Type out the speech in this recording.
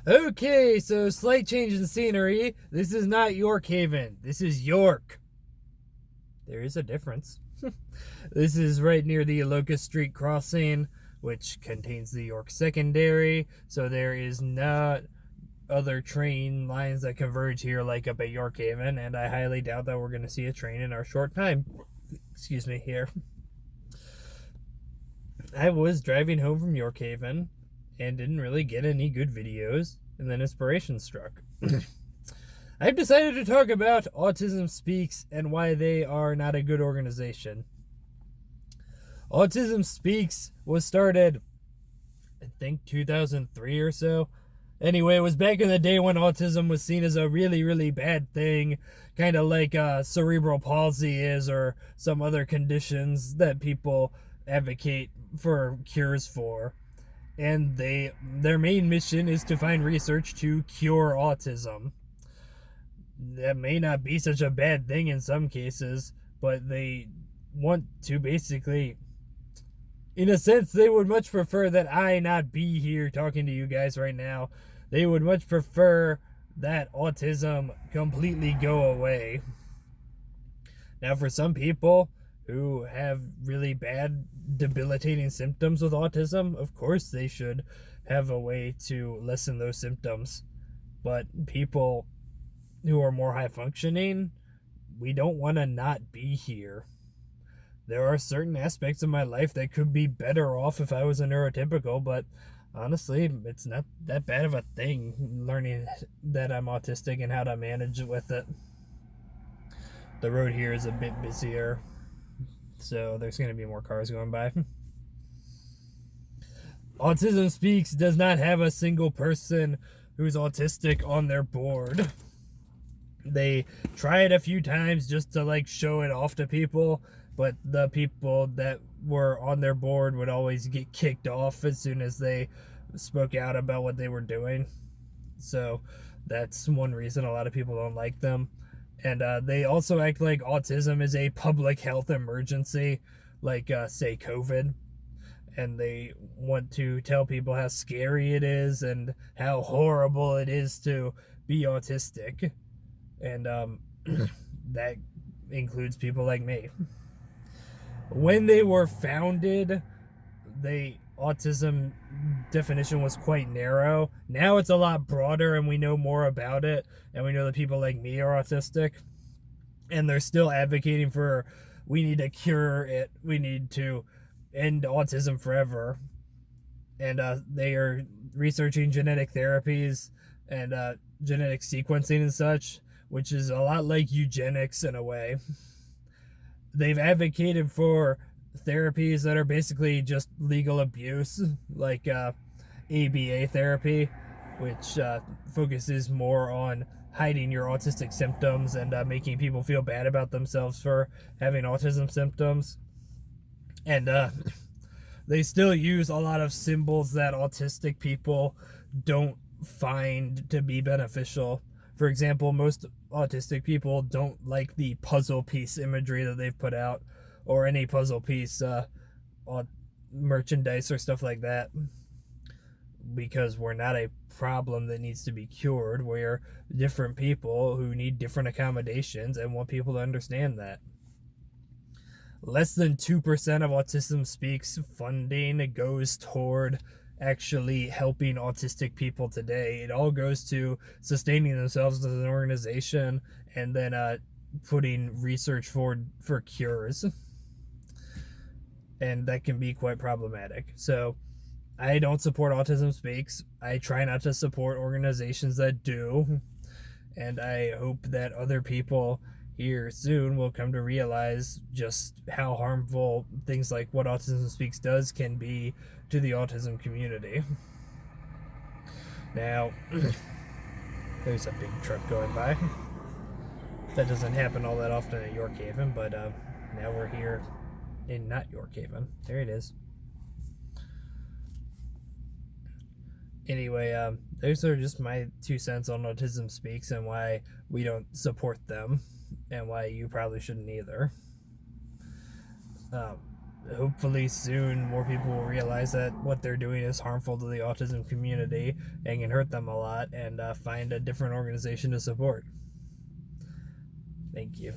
Okay, so slight change in scenery. This is not York Haven. This is York. There is a difference. This is right near the Locust Street crossing, which contains the York Secondary. So there is not other train lines that converge here like up at York Haven, and I highly doubt that we're going to see a train in our short time. Excuse me, here. I was driving home from York Haven and didn't really get any good videos, and then inspiration struck. I've decided to talk about Autism Speaks and why they are not a good organization. Autism Speaks was started, I think, 2003 or so. Anyway, it was back in the day when autism was seen as a really, really bad thing, kind of like cerebral palsy is, or some other conditions that people advocate for cures for. And their main mission is to find research to cure autism. That may not be such a bad thing in some cases, but they want to basically, in a sense, they would much prefer that I not be here talking to you guys right now. They would much prefer that autism completely go away. Now, for some people who have really bad, debilitating symptoms with autism, of course they should have a way to lessen those symptoms. But people who are more high functioning, we don't want to not be here. There are certain aspects of my life that could be better off if I was a neurotypical, but honestly, it's not that bad of a thing learning that I'm autistic and how to manage with it. The road here is a bit busier, so there's going to be more cars going by. Autism Speaks does not have a single person who's autistic on their board. They try it a few times just to show it off to people, but the people that were on their board would always get kicked off as soon as they spoke out about what they were doing. So that's one reason a lot of people don't like them. And they also act like autism is a public health emergency, say COVID. And they want to tell people how scary it is and how horrible it is to be autistic. And that includes people like me. When they were founded, autism definition was quite narrow. Now it's a lot broader and we know more about it, and we know that people like me are autistic, and they're still advocating for, we need to cure it, we need to end autism forever. And they are researching genetic therapies and genetic sequencing and such, which is a lot like eugenics in a way. They've advocated for therapies that are basically just legal abuse, like ABA therapy, which focuses more on hiding your autistic symptoms and making people feel bad about themselves for having autism symptoms. And they still use a lot of symbols that autistic people don't find to be beneficial. For example, most autistic people don't like the puzzle piece imagery that they've put out, or any puzzle piece merchandise or stuff like that, because we're not a problem that needs to be cured. We're different people who need different accommodations and want people to understand that. Less than 2% of Autism Speaks funding goes toward actually helping autistic people today. It all goes to sustaining themselves as an organization and then putting research forward for cures. And that can be quite problematic. So I don't support Autism Speaks. I try not to support organizations that do. And I hope that other people here soon will come to realize just how harmful things like what Autism Speaks does can be to the autism community. Now, there's a big truck going by. That doesn't happen all that often at York Haven, but now we're here in not York Haven. There it is. Anyway, those are just my 2 cents on Autism Speaks and why we don't support them, and why you probably shouldn't either. hopefully soon more people will realize that what they're doing is harmful to the autism community and can hurt them a lot, and find a different organization to support. Thank you.